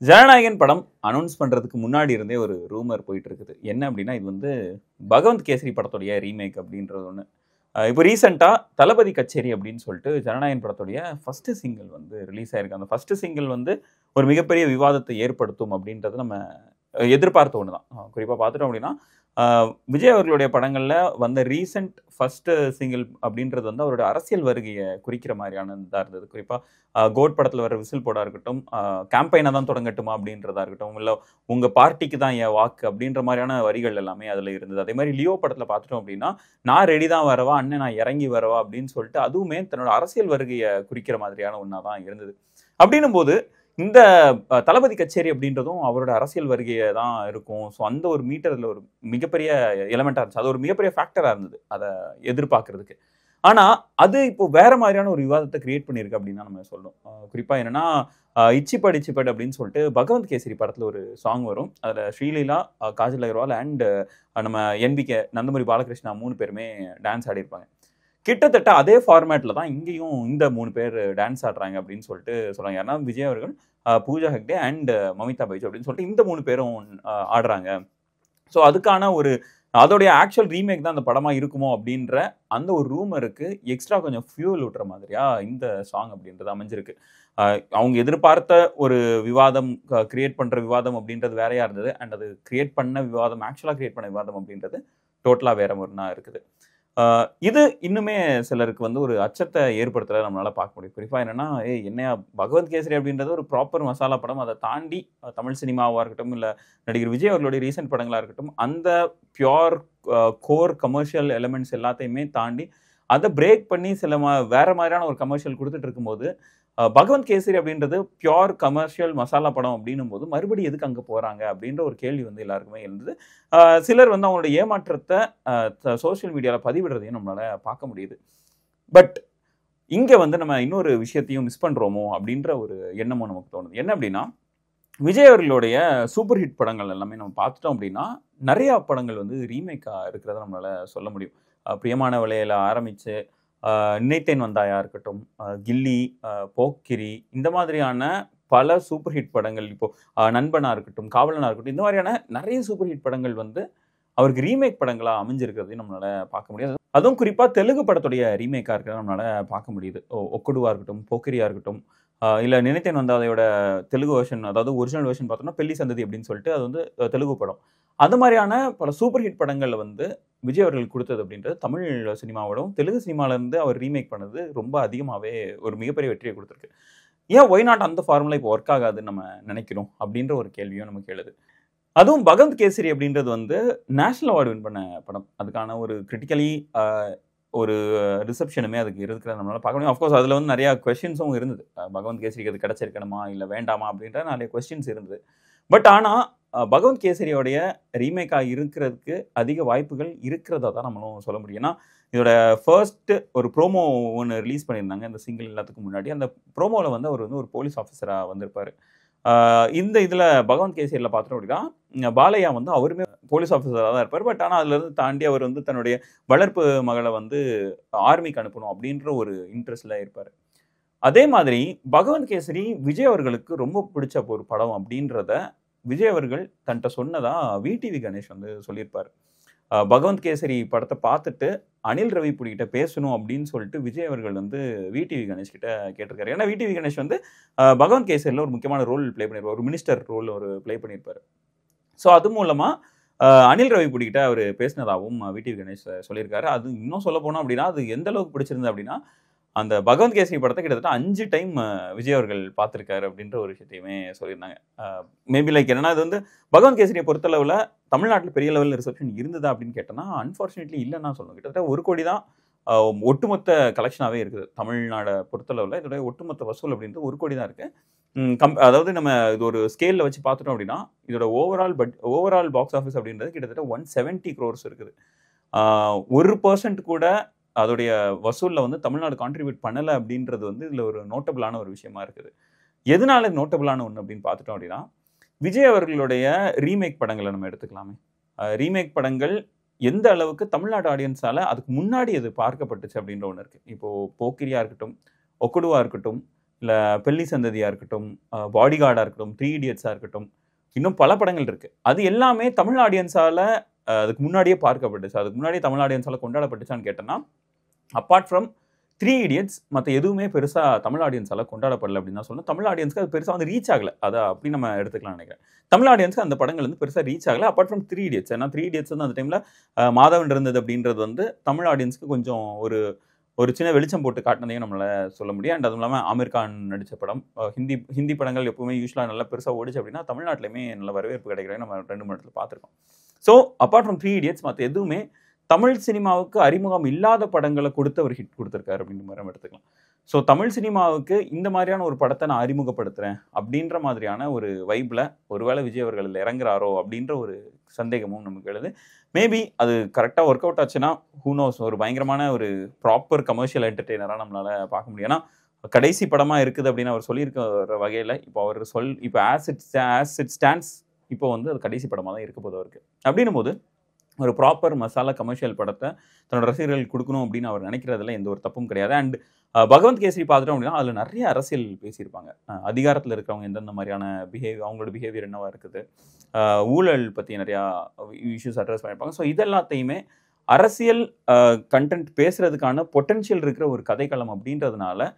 ஜனநாயகன் படம் அனௌன்ஸ் பண்றதுக்கு முன்னாடி இருந்தே ஒரு ரூமர் போயிட்டு இருக்குது. என்ன அப்படின்னா, இது வந்து பகவந்த் கேசரி படத்துடைய ரீமேக் அப்படின்றது ஒண்ணு. இப்போ ரீசென்ட்டா தளபதி கச்சேரி அப்படின்னு சொல்லிட்டு ஜனநாயகன் படத்துடைய ஃபர்ஸ்ட் சிங்கிள் வந்து ரிலீஸ் ஆயிருக்கு. அந்த ஃபர்ஸ்ட் சிங்கிள் வந்து ஒரு மிகப்பெரிய விவாதத்தை ஏற்படுத்தும் அப்படின்றது நம்ம எதிர்பார்த்த ஒண்ணு தான். குறிப்பா பார்த்துட்டோம் அப்படின்னா, அ விஜய் அவர்களுடைய படங்கள்ல வந்த ரீசென்ட் ஃபர்ஸ்ட் சிங்கிள் அப்படின்றது வந்து அவருடைய அரசியல் வருகைய குறிக்கிற மாரியானதா இருந்தது. குறிப்பா கோட் படத்துல வர விசில் போடா இருக்கட்டும், கேம்பெயின தான் தொடங்கட்டுமா அப்படின்றதா இருக்கட்டும், இல்ல உங்க பார்ட்டிக்கு தான் என் வாக்கு அப்படின்ற மாரியான வரிகள் எல்லாமே அதுல இருந்தது. அதே மாரி லியோ படத்துல பார்த்துட்டோம் அப்படின்னா, நான் ரெடி தான் வரவா, அண்ணன் நான் இறங்கி வரவா அப்படின்னு சொல்லிட்டு அதுவுமே தன்னோட அரசியல் வருகைய குறிக்கிற மாதிரியான ஒண்ணா தான் இருந்தது. அப்படின்னும்போது இந்த தளபதி கச்சேரி அப்படின்றதும் அவரோட அரசியல் வருகையா தான் இருக்கும். ஸோ அந்த ஒரு மீட்டர்ல ஒரு மிகப்பெரிய எலிமெண்ட்டா இருந்துச்சு. அது ஒரு மிகப்பெரிய ஃபேக்டரா இருந்தது. அத எதிர்பார்க்கிறதுக்கு. ஆனா, அது இப்போ வேற மாதிரியான ஒரு விவாதத்த கிரியேட் பண்ணியிருக்கு அப்படின்னு தான் நம்ம சொல்லணும். குறிப்பா என்னன்னா, இச்சிப்பட் இச்சிப்பட் அப்படின்னு சொல்லிட்டு பகவந்த் கேசரி படத்துல ஒரு சாங் வரும். அதுல ஸ்ரீலீலா, காஜல் அகர்வால் அண்ட் நம்ம என்பிகே, நந்தமூரி பாலகிருஷ்ணா 3 பேருமே டான்ஸ் ஆடியிருப்பாங்க. கிட்டத்தட்ட அதே ஃபார்மேட்ல தான் இங்கேயும் இந்த 3 பேர் டான்ஸ் ஆடுறாங்க அப்படின்னு சொல்லிட்டு சொல்றாங்க. யாருன்னா விஜய் அவர்கள், பூஜா ஹெக்டே அண்ட் மமிதா பைஜு அப்படின்னு சொல்லிட்டு இந்த 3 பேரும் ஆடுறாங்க. ஸோ அதுக்கான ஒரு அதோடைய ஆக்சுவல் ரீமேக் தான் அந்த படமா இருக்குமோ அப்படின்ற அந்த ஒரு ரூமருக்கு எக்ஸ்ட்ரா கொஞ்சம் ஃபியூல் விட்டுற மாதிரியா இந்த சாங் அப்படின்றது அமைஞ்சிருக்கு. அவங்க எதிர்பார்த்த ஒரு விவாதம் கிரியேட் பண்ற விவாதம் அப்படின்றது வேறையா இருந்தது. அண்ட் அது கிரியேட் பண்ண விவாதம் ஆக்சுவலா கிரியேட் பண்ண விவாதம் அப்படின்றது டோட்டலா வேற ஒண்ணா இருக்குது. இது இன்னுமே சிலருக்கு வந்து ஒரு அச்சத்த ஏற்படுத்துறத நம்மளால பார்க்க முடியும். குறிப்பா என்னன்னா, "ஏய் என்னய்யா பகவந்த் கேசரி அப்படின்றது ஒரு ப்ராப்பர் மசாலா படம். அத தாண்டி தமிழ் சினிமாவா இருக்கட்டும், இல்ல நடிகர் விஜய் அவர்களுடைய ரீசென்ட் படங்களா இருக்கட்டும், அந்த பியூர் கோர் கமர்ஷியல் எலிமெண்ட்ஸ் எல்லாத்தையுமே தாண்டி, அத பிரேக் பண்ணி சில வேற மாதிரியான ஒரு கமர்ஷியல் குடுத்துட்டு இருக்கும்போது, பகவந்த் கேசரி அப்படின்றது பியூர் கமர்ஷியல் மசாலா படம் அப்படின்னும்போது, மறுபடியும் எதுக்கு அங்க போறாங்க?" அப்படின்ற ஒரு கேள்வி வந்து எல்லாருக்குமே இருந்தது. சிலர் வந்து அவங்களோட ஏமாற்றத்த சோசியல் மீடியால பதிவிடுறதையும் நம்மளால பார்க்க முடியுது. பட் இங்க வந்து நம்ம இன்னொரு விஷயத்தையும் மிஸ் பண்றோமோ அப்படின்ற ஒரு எண்ணமும் நமக்கு தோணுது. என்ன அப்படின்னா, விஜய் அவர்களுடைய சூப்பர் ஹிட் படங்கள் எல்லாமே நம்ம பார்த்துட்டோம் அப்படின்னா, நெறைய படங்கள் வந்து ரீமேக்கா இருக்கிறத நம்மளால சொல்ல முடியும். பிரியமானவளேல ஆரம்பிச்சு, நினைத்தேன் வந்தாயா இருக்கட்டும், கில்லி, போக்கிரி இந்த மாதிரியான பல சூப்பர் ஹிட் படங்கள் இப்போ நண்பனா இருக்கட்டும், காவலனா இருக்கட்டும், இந்த மாதிரியான நெறைய சூப்பர் ஹிட் படங்கள் வந்து அவருக்கு ரீமேக் படங்களா அமைஞ்சிருக்கிறதையும் நம்மளால பார்க்க முடியாது. அதுவும் குறிப்பா தெலுங்கு படத்துடைய ரீமேக்கா இருக்கிறத நம்மளால பார்க்க முடியுது. ஒக்குடுவா இருக்கட்டும், போக்கிரியா இருக்கட்டும், இல்ல நினைத்தேன் வந்தாதையோட தெலுங்கு வெர்ஷன் அதாவது ஒரிஜினல் வெர்ஷன் பார்த்தோம்னா, பெல்லி சந்ததி அப்படின்னு சொல்லிட்டு அது வந்து தெலுங்கு படம். அது மாரியான பல சூப்பர் ஹிட் படங்கள்ல வந்து விஜய் அவர்கள் குடுத்தது அப்படின்றது தமிழ் சினிமாவோடும், தெலுங்கு சினிமால இருந்து அவர் ரீமேக் பண்ணது ரொம்ப அதிகமாவே ஒரு மிகப்பெரிய வெற்றிய குடுத்திருக்கு. ஏன் ஒய் நாட் அந்த ஃபார்முலா இப்போ ஒர்க் ஆகாதுன்னு நம்ம நினைக்கிறோம்? அப்படின்ற ஒரு கேள்வியும் நமக்கு எழுது. அதுவும் பகவந்த் கேசரி அப்படின்றது வந்து நேஷனல் அவார்டு வின் பண்ண படம். அதுக்கான ஒரு கிரிட்டிக்கலி ஒரு ரிசப்ஷனுமே அதுக்கு இருக்கிறத நம்மளால பார்க்க முடியும். ஆஃப்கோர்ஸ் அதில வந்து நெறைய கொஸ்டின்ஸும் இருந்தது. பகவந்த் கேசரிக்கு அது கிடைச்சிருக்கணுமா? இல்ல வேண்டாமா? அப்படின்ற நெறைய கொஸ்டின்ஸ் இருந்தது. பட் ஆனா, பகவந்த் கேசரியோடைய ரீமேக்கா இருக்கிறதுக்கு அதிக வாய்ப்புகள் இருக்கிறதா தான் நம்மளும் சொல்ல முடியும். ஏன்னா, இதோட ஃபர்ஸ்ட் ஒரு ப்ரோமோ ஒண்ணு ரிலீஸ் பண்ணியிருந்தாங்க. இந்த சிங்கிள் எல்லாத்துக்கும் முன்னாடி. அந்த ப்ரோமோல வந்து அவர் வந்து ஒரு போலீஸ் ஆஃபிசரா வந்திருப்பாரு. இந்த இதில பகவந்த் கேசரில பார்த்தோம் அப்படின்னா, பாலையா வந்து அவருமே போலீஸ் ஆஃபிசரா தான் இருப்பாரு. பட் ஆனா, அதிலருந்து தாண்டி அவர் வந்து தன்னுடைய வளர்ப்பு மகள வந்து ஆர்மிக்கு அனுப்பணும் அப்படின்ற ஒரு இன்ட்ரெஸ்ட்ல இருப்பாரு. அதே மாதிரி பகவந்த் கேசரி விஜய் அவர்களுக்கு ரொம்ப பிடிச்ச ஒரு படம் அப்படின்றத விஜய் அவர்கள் தன்ட்ட சொன்னதா விடிவி கணேஷ் வந்து சொல்லியிருப்பாரு. பகவந்த் கேசரி படத்த பார்த்துட்டு அனில் ரவிபுடி கிட்ட பேசணும் அப்படின்னு சொல்லிட்டு விஜய் அவர்கள் வந்து விடிவி கணேஷ் கிட்ட கேட்டிருக்காரு. ஏன்னா விடிவி கணேஷ் வந்து பகவந்த் கேசரில ஒரு முக்கியமான ரோல் ப்ளே பண்ணியிருப்பாரு. ஒரு மினிஸ்டர் ரோல் ஒரு ப்ளே பண்ணியிருப்பாரு. ஸோ அது மூலமா அனில் ரவிபுடி கிட்ட அவரு பேசினதாவும் விடிவி கணேஷ் சொல்லியிருக்காரு. அது இன்னும் சொல்லப்போனோம் அப்படின்னா, அது எந்த அளவுக்கு பிடிச்சிருந்தது அப்படின்னா, அந்த பகவந்த் கேசரி படத்த கிட்டத்தட்ட 5 டைம் விஜய் அவர்கள் பார்த்திருக்காரு அப்படின்ற ஒரு விஷயத்தையுமே சொல்லியிருந்தாங்க. மேபி லைக் என்னன்னா, இது வந்து பகவந்த் கேசரிய பொறுத்தளவுல தமிழ்நாட்டுல பெரிய லெவல்ல ரிசப்ஷன் இருந்ததா அப்படின்னு கேட்டோம்னா, அன்பார்ச்சுனேட்லி இல்லன்னு தான் சொல்லணும். கிட்டத்தட்ட 1 கோடி தான் ஒட்டுமொத்த கலெக்ஷனாவே இருக்குது. தமிழ்நாட பொறுத்தளவுல இதோட ஒட்டுமொத்த வசூல் அப்படின்றது 1 கோடி தான் இருக்கு. அதாவது நம்ம இது ஒரு ஸ்கேல்ல வச்சு பார்த்துட்டோம் அப்படின்னா, இதோட ஓவரால் பாக்ஸ் ஆஃபிஸ் அப்படின்றது கிட்டத்தட்ட 170 crores இருக்குது. 1% கூட அதோடைய வசூல்ல வந்து தமிழ்நாடு கான்ட்ரிபியூட் பண்ணல அப்படின்றது வந்து இதுல ஒரு நோட்டபிளான ஒரு விஷயமா இருக்குது. எதனால நோட்டபிளான ஒண்ணு அப்படின்னு பார்த்துட்டோம் அப்படின்னா, விஜய் அவர்களுடைய ரீமேக் படங்கள நம்ம எடுத்துக்கலாமே. ரீமேக் படங்கள் எந்த அளவுக்கு தமிழ்நாடு ஆடியன்ஸால அதுக்கு முன்னாடி அது பார்க்கப்பட்டுச்சு அப்படின்ற ஒண்ணு இருக்கு. இப்போ போக்கிரியா இருக்கட்டும், ஒக்குடுவா இருக்கட்டும், இல்லை பெல்லி சந்ததியாக இருக்கட்டும், பாடிகார்டாக இருக்கட்டும், த்ரீ இடியட்ஸாக இருக்கட்டும், இன்னும் பல படங்கள் இருக்குது. அது எல்லாமே தமிழ் ஆடியன்ஸால் அதுக்கு முன்னாடியே பார்க்கப்பட்டுச்சு. அதுக்கு முன்னாடியே தமிழ் ஆடியன்ஸால் கொண்டாடப்பட்டுச்சான்னு கேட்டேன்னா, அப்பார்ட் ஃப்ரம் த்ரீ இடியட்ஸ் மற்ற எதுவுமே பெருசாக தமிழ் ஆடியன்ஸால் கொண்டாடப்படலை அப்படின்னு தான் சொல்லணும். தமிழ் ஆடியன்ஸ்க்கு அது பெருசாக வந்து ரீச் ஆகலை. அதை அப்படி நம்ம எடுத்துக்கலாம் நினைக்கிறேன். தமிழ் ஆடியன்ஸ்க்கு அந்த படங்கள் வந்து பெருசாக ரீச் ஆகலை அப்பார்ட் ஃப்ரம் த்ரீ இடியட்ஸ். ஏன்னா த்ரீ இடியட்ஸ் வந்து அந்த டைமில் மாதவன் இருந்தது அப்படின்றது வந்து தமிழ் ஆடியன்ஸ்க்கு கொஞ்சம் ஒரு ஒரு சின்ன வெளிச்சம் போட்டு காட்டினதையும் நம்மளால் சொல்ல முடியும். அண்ட் அதுவும் இல்லாமல் ஆமீர் கான் நடித்த படம், ஹிந்தி படங்கள் எப்பவுமே யூஸ்வலாக நல்லா பெருசாக ஓடிச்சு அப்படின்னா தமிழ்நாட்டிலையுமே நல்ல வரவேற்பு கிடைக்கிறத நம்ம 2-3 இடத்துல பார்த்துருக்கோம். So apart from three idiots மற்ற எதுவுமே தமிழ் சினிமாவுக்கு அறிமுகம் இல்லாத படங்களை கொடுத்து அவர் ஹிட் கொடுத்துருக்காரு அப்படின்ற மாதிரி நம்ம எடுத்துக்கலாம். ஸோ தமிழ் சினிமாவுக்கு இந்த மாதிரியான ஒரு படத்தை நான் அறிமுகப்படுத்துகிறேன் அப்படின்ற மாதிரியான ஒரு வைப்பில் ஒருவேளை விஜய் அவர்கள் இறங்குறாரோ அப்படின்ற ஒரு சந்தேகமும் நமக்கு எழுது. மேபி அது கரெக்டாக ஒர்க் அவுட் ஆச்சுன்னா ஹூனோஸ் ஒரு பயங்கரமான ஒரு ப்ராப்பர் கமர்ஷியல் என்டர்டெய்னராக நம்மளால் பார்க்க முடியும். ஏன்னா கடைசி படமாக இருக்குது அப்படின்னு அவர் சொல்லியிருக்கிற வகையில் இப்போ ஆஸ் இட் ஸ்டாண்ட்ஸ் இப்போ வந்து அது கடைசி படமாக தான் இருக்க போது அவருக்கு. அப்படின்னும் போது ஒரு ப்ராப்பர் மசாலா கமர்ஷியல் படத்தை தன்னோட ரசிகர்கள் கொடுக்கணும் அப்படின்னு அவர் நினைக்கிறதுல எந்த ஒரு தப்பும் கிடையாது. அண்ட் பகவந்த் கேசரி பார்த்துட்டோம் அப்படின்னா அதில் நிறைய அரசியல் பேசியிருப்பாங்க. அதிகாரத்தில் இருக்கிறவங்க எந்தெந்த மாதிரியான அவங்களோட பிஹேவியர் என்னவா இருக்குது, ஊழல் பற்றி நிறையா இஷ்யூஸ் அட்ரஸ் பண்ணியிருப்பாங்க. ஸோ இதெல்லாத்தையுமே அரசியல் கண்டென்ட் பேசுறதுக்கான பொட்டென்ஷியல் இருக்கிற ஒரு கதைக்களம் அப்படின்றதுனால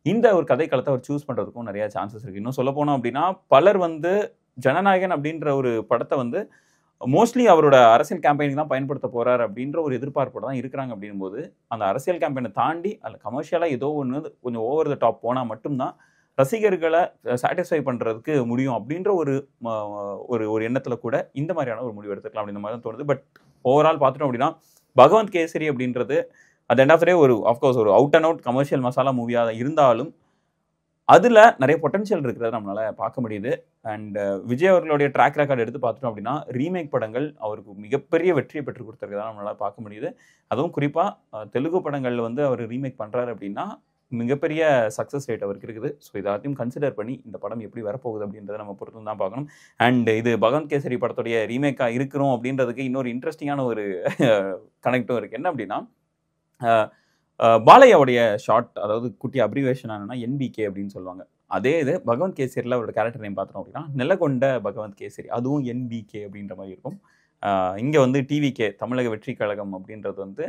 இந்த ஒரு கதைக்களத்தை அவர் சூஸ் பண்ணுறதுக்கும் நிறைய சான்சஸ் இருக்குது. இன்னும் சொல்ல போனோம் அப்படின்னா பலர் வந்து ஜனநாயகன் அப்படின்ற ஒரு படத்தை வந்து மோஸ்ட்லி அவரோட அரசியல் கேம்பெயினுக்கு தான் பயன்படுத்த போறாரு அப்படின்ற ஒரு எதிர்பார்ப்போட தான் இருக்கிறாங்க. அப்படின்போது அந்த அரசியல் கேம்பெயினை தாண்டி அதில் கமர்ஷியலாக ஏதோ ஒன்று கொஞ்சம் ஓவர் த டாப் போனால் மட்டும்தான் ரசிகர்களை சாட்டிஸ்ஃபை பண்ணுறதுக்கு முடியும் அப்படின்ற ஒரு எண்ணத்தில் கூட இந்த மாதிரியான ஒரு முடிவு எடுத்துக்கலாம் அப்படின்ற மாதிரி தான் தோணுது. பட் ஓவரால் பார்த்துட்டோம் அப்படின்னா பகவந்த் கேசரி அப்படின்றது at end of the day of course ஒரு out and out commercial masala மூவியாக இருந்தாலும் அதில் நிறைய பொட்டன்ஷியல் இருக்கிறத நம்மளால் பார்க்க முடியுது. அண்ட் விஜய் அவர்களுடைய ட்ராக் ரெக்கார்டு எடுத்து பார்த்துட்டோம் அப்படின்னா ரீமேக் படங்கள் அவருக்கு மிகப்பெரிய வெற்றியை பெற்றுக் கொடுத்துருக்கதான் நம்மளால் பார்க்க முடியுது. அதுவும் குறிப்பாக தெலுங்கு படங்களில் வந்து அவர் ரீமேக் பண்ணுறாரு அப்படின்னா மிகப்பெரிய சக்ஸஸ் ரேட் அவருக்கு இருக்குது. ஸோ எல்லாத்தையும் கன்சிடர் பண்ணி இந்த படம் எப்படி வரப்போகுது அப்படின்றத நம்ம பொறுத்து தான் பார்க்கணும். அண்ட் இது பகவந்த் கேசரி படத்துடைய ரீமேக்காக இருக்கிறோம் அப்படின்றதுக்கு இன்னொரு இன்ட்ரெஸ்டிங்கான ஒரு கனெக்டும் இருக்குது. என்ன அப்படின்னா பாலையாவுடைய ஷார்ட், அதாவது குட்டி அப்ரிவேஷன் என்னன்னா என்பிகே அப்படின்னு சொல்லுவாங்க. அதே இது பகவந்த் கேசரியில் அவரோட கேரக்டர் நேம் பார்த்தோம் அப்படின்னா நெல்லகொண்ட பகவந்த் கேசரி, அதுவும் என்பிகே அப்படின்ற மாதிரி இருக்கும். இங்கே வந்து டிவிகே தமிழக வெற்றி கழகம் அப்படின்றது வந்து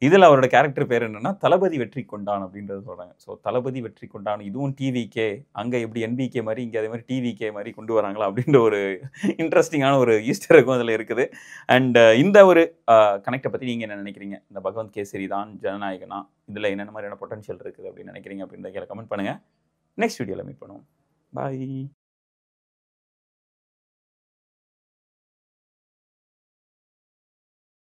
இதில் அவரோட கேரக்டர் பேர் என்னன்னா தளபதி வெற்றி கொண்டான் அப்படின்றது சொல்கிறாங்க. ஸோ தளபதி வெற்றி கொண்டான், இதுவும் டிவிகே, அங்கே எப்படி என்பிகே மாதிரி இங்கே அதே மாதிரி டிவிகே மாதிரி கொண்டு வராங்களா அப்படின்ற ஒரு இன்ட்ரெஸ்டிங்கான ஒரு ஈஸ்டர் இருக்கும் அதில் இருக்குது. அண்ட் இந்த ஒரு கனெக்டை பற்றி நீங்கள் என்ன நினைக்கிறீங்க? இந்த பகவந்த் கேசரி தான் ஜனநாயகனா, இதில் என்னென்ன மாதிரியான பொட்டன்ஷியல் இருக்குது அப்படின்னு நினைக்கிறீங்க அப்படின்றத கமெண்ட் பண்ணுங்கள். நெக்ஸ்ட் வீடியோவில் மீட் பண்ணுவோம். பாய்.